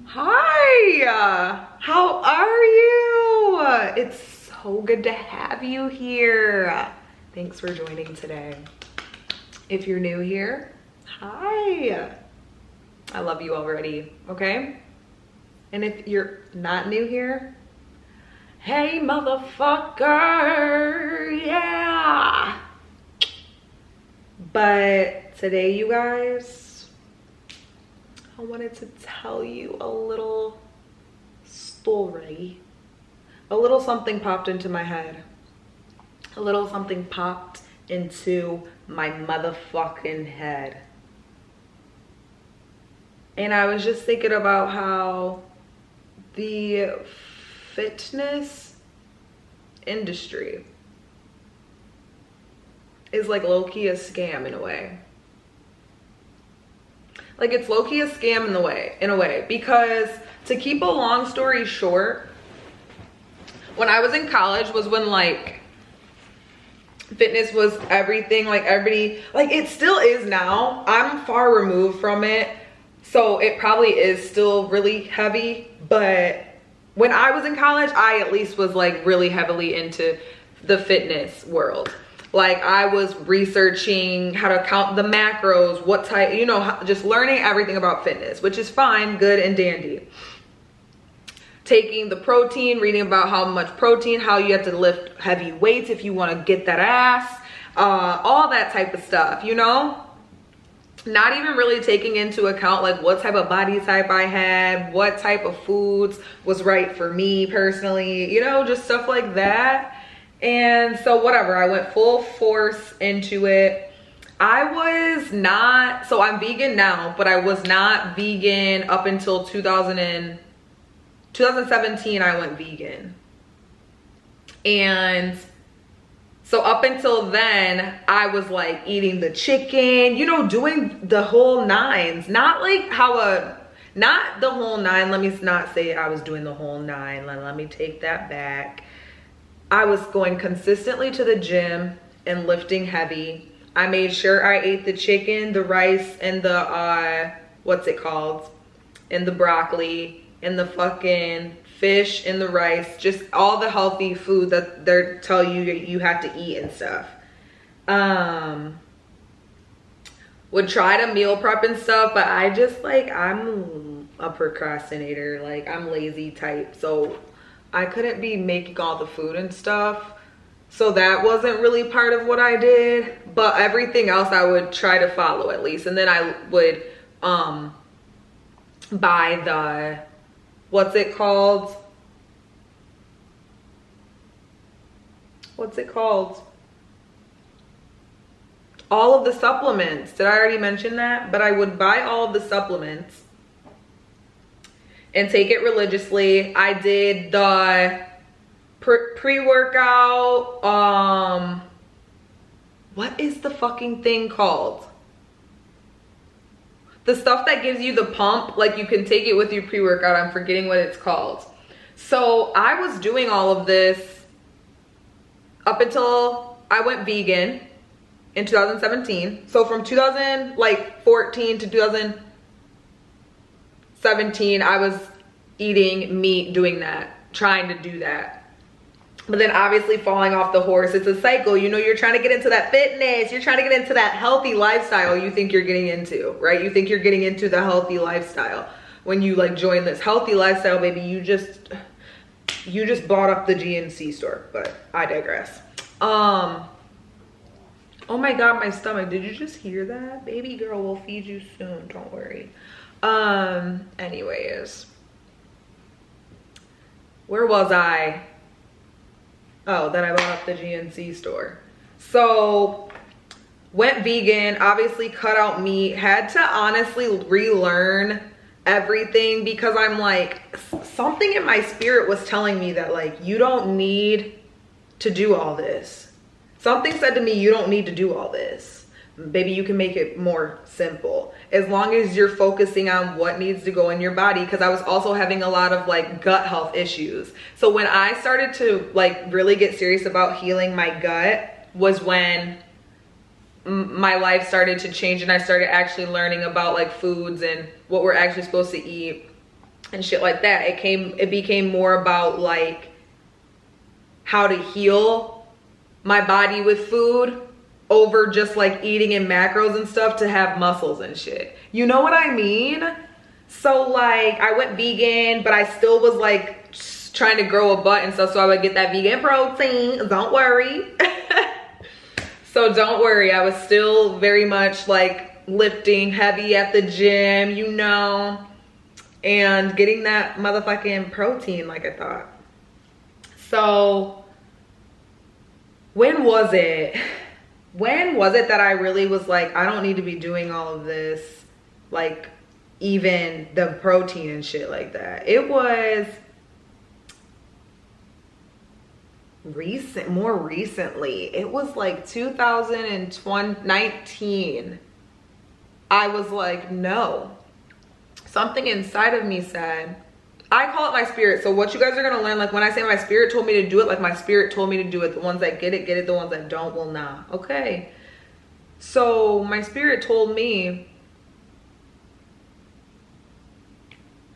Hi, how are you? It's so good to have you here. Thanks for joining today. If you're new here, hi. I love you already, okay? And if you're not new here, hey motherfucker, yeah. But today, you guys, I wanted to tell you a little story. A little something popped into my head. A little something popped into my motherfucking head. And I was just thinking about how the fitness industry is like low-key a scam in a way. Like, it's low-key a scam in a way, because to keep a long story short, when I was in college was when like fitness was everything. Like, everybody, like, it still is now. I'm far removed from it, so it probably is still really heavy, but when I was in college, I at least was like really heavily into the fitness world. Like, I was researching how to count the macros, what type, you know, just learning everything about fitness, which is fine, good and dandy. Taking the protein, reading about how much protein, how you have to lift heavy weights if you want to get that ass, all that type of stuff, you know? Not even really taking into account like what type of body type I had, what type of foods was right for me personally, you know, just stuff like that. And so whatever, I went full force into it. I was not, so I'm vegan now, but I was not vegan up until 2017. I went vegan. And so up until then, I was like eating the chicken, you know, doing the whole nines. Not like not the whole nine. Let me not say I was doing the whole nine. Let me take that back. I was going consistently to the gym and lifting heavy. I made sure I ate the chicken, the rice, and the, what's it called? And the broccoli, and the fucking fish, and the rice. Just all the healthy food that they tell you you have to eat and stuff. Would try to meal prep and stuff, but I just like, I'm a procrastinator. Like, I'm lazy type, so I couldn't be making all the food and stuff. So that wasn't really part of what I did, but everything else I would try to follow at least. And then I would buy the, what's it called? All of the supplements. Did I already mention that? But I would buy all of the supplements and take it religiously. I did the pre-workout, what is the fucking thing called? The stuff that gives you the pump, like you can take it with your pre-workout. I'm forgetting what it's called. So I was doing all of this up until I went vegan in 2017. So from 2014 to 2017, I was eating meat, doing that, trying to do that. But then obviously falling off the horse. It's a cycle, you know. You're trying to get into that fitness, you're trying to get into that healthy lifestyle you think you're getting into, right? You think you're getting into the healthy lifestyle. When you like join this healthy lifestyle, baby, you just bought up the GNC store, but I digress. Oh my God, my stomach, did you just hear that? Baby girl will feed you soon, don't worry. Anyways, where was I? Oh, then I bought up the GNC store. So went vegan, obviously cut out meat, had to honestly relearn everything, because I'm like, something in my spirit was telling me that like, you don't need to do all this. Something said to me, you don't need to do all this. Baby, you can make it more simple as long as you're focusing on what needs to go in your body. Because I was also having a lot of like gut health issues. So when I started to like really get serious about healing my gut was when my life started to change, and I started actually learning about like foods and what we're actually supposed to eat. and shit like that. It became more about like how to heal my body with food over just like eating in macros and stuff to have muscles and shit. You know what I mean? So like I went vegan, but I still was like trying to grow a butt and stuff, so I would get that vegan protein. Don't worry. So don't worry, I was still very much like lifting heavy at the gym, you know, and getting that motherfucking protein like I thought. So when was it that I really was like, I don't need to be doing all of this, like even the protein and shit like that? It was more recently. It was like 2019. I was like, no. Something inside of me said, I call it my spirit. So what you guys are gonna learn, like when I say my spirit told me to do it, like my spirit told me to do it. The ones that get it, the ones that don't will not. Okay. So my spirit told me,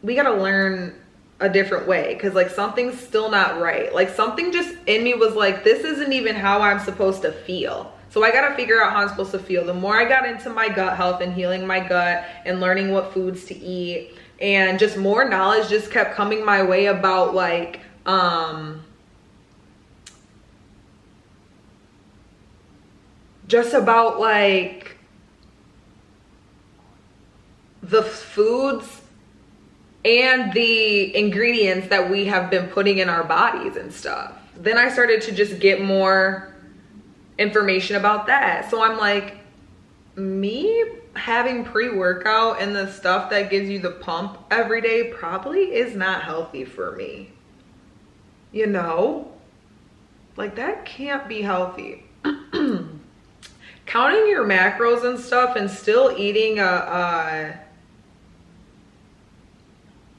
we gotta learn a different way, because like something's still not right. Like something just in me was like, this isn't even how I'm supposed to feel. So I gotta figure out how I'm supposed to feel. The more I got into my gut health and healing my gut and learning what foods to eat, and just more knowledge just kept coming my way about like just about like the foods and the ingredients that we have been putting in our bodies and stuff. Then I started to just get more information about that. So I'm like, me having pre-workout and the stuff that gives you the pump every day probably is not healthy for me. You know? Like that can't be healthy. Counting your macros and stuff and still eating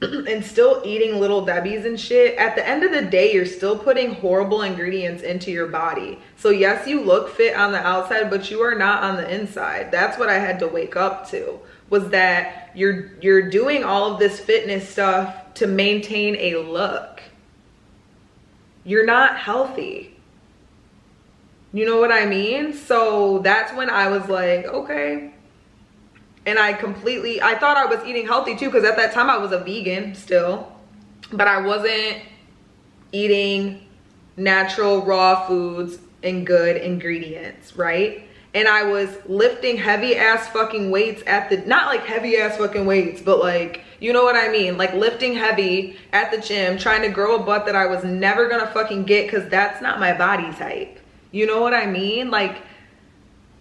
and still eating Little Debbie's and shit, at the end of the day, you're still putting horrible ingredients into your body. So yes, you look fit on the outside, but you are not on the inside. That's what I had to wake up to, was that you're doing all of this fitness stuff to maintain a look. You're not healthy. You know what I mean? So that's when I was like, okay. And I thought I was eating healthy too, because at that time I was a vegan still, but I wasn't eating natural raw foods and good ingredients, right? And I was lifting heavy ass fucking weights not like heavy ass fucking weights, but like, you know what I mean? Like lifting heavy at the gym, trying to grow a butt that I was never gonna fucking get, because that's not my body type. You know what I mean? Like,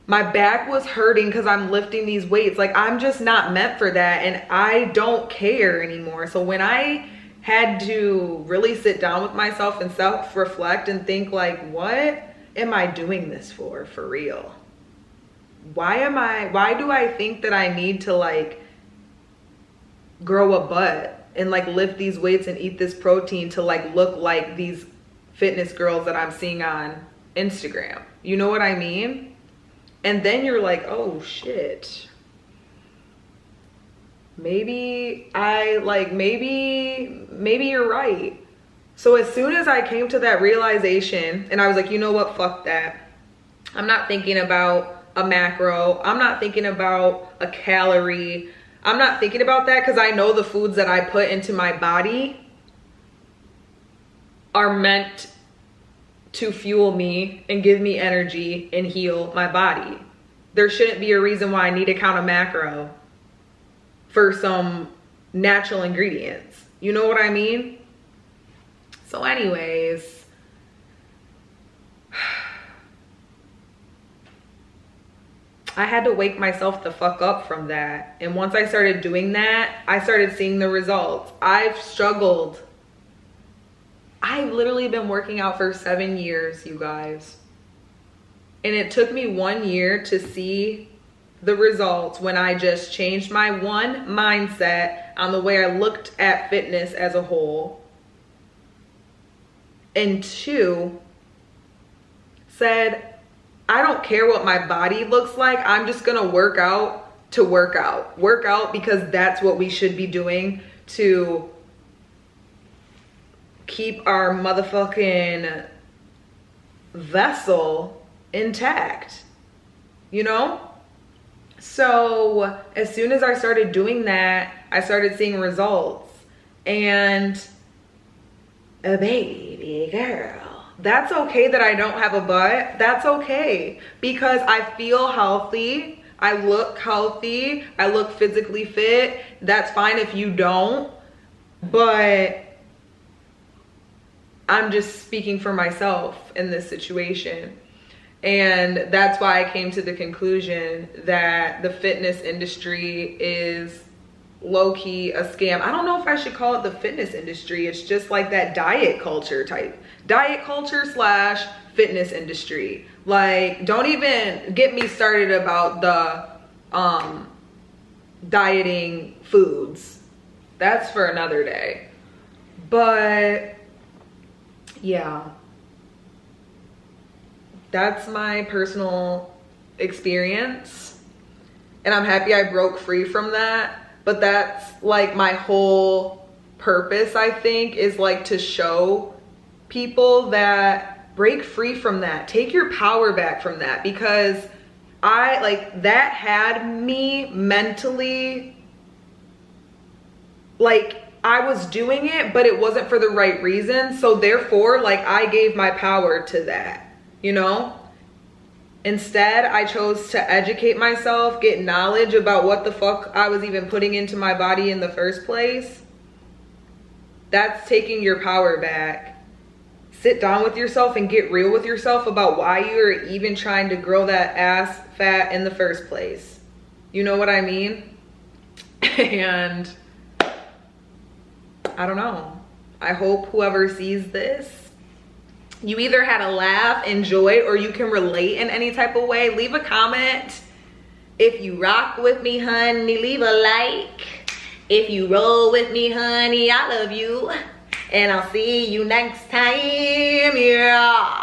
my back was hurting because I'm lifting these weights. Like, I'm just not meant for that, and I don't care anymore. So when I had to really sit down with myself and self-reflect and think like, what am I doing this for real? Why do I think that I need to like grow a butt and like lift these weights and eat this protein to like look like these fitness girls that I'm seeing on Instagram? You know what I mean? And then you're like, oh shit, maybe you're right. So as soon as I came to that realization and I was like, you know what, fuck that. I'm not thinking about a macro. I'm not thinking about a calorie. I'm not thinking about that, because I know the foods that I put into my body are meant to fuel me and give me energy and heal my body. There shouldn't be a reason why I need to count a macro for some natural ingredients. You know what I mean? So anyways, I had to wake myself the fuck up from that. And once I started doing that, I started seeing the results. I've struggled. I've literally been working out for 7 years, you guys. And it took me 1 year to see the results when I just changed my one mindset on the way I looked at fitness as a whole. And two, said, I don't care what my body looks like. I'm just gonna work out to work out. Work out because that's what we should be doing to keep our motherfucking vessel intact, you know? So as soon as I started doing that, I started seeing results. And a baby girl, that's okay that I don't have a butt. That's okay, because I feel healthy. I look healthy. I look physically fit. That's fine if you don't, but I'm just speaking for myself in this situation. And that's why I came to the conclusion that the fitness industry is low-key a scam. I don't know if I should call it the fitness industry. It's just like that diet culture / fitness industry. Like, don't even get me started about the dieting foods. That's for another day. But yeah, that's my personal experience, and I'm happy I broke free from that. But that's like my whole purpose, I think, is like to show people that break free from that, take your power back from that, because I like that had me mentally, like, I was doing it, but it wasn't for the right reason. So therefore, like, I gave my power to that. You know, instead I chose to educate myself, get knowledge about what the fuck I was even putting into my body in the first place. That's taking your power back. Sit down with yourself and get real with yourself about why you're even trying to grow that ass fat in the first place. You know what I mean? And I don't know. I hope whoever sees this, you either had a laugh, enjoy, or you can relate in any type of way. Leave a comment. If you rock with me, honey, leave a like. If you roll with me, honey, I love you. And I'll see you next time. Yeah.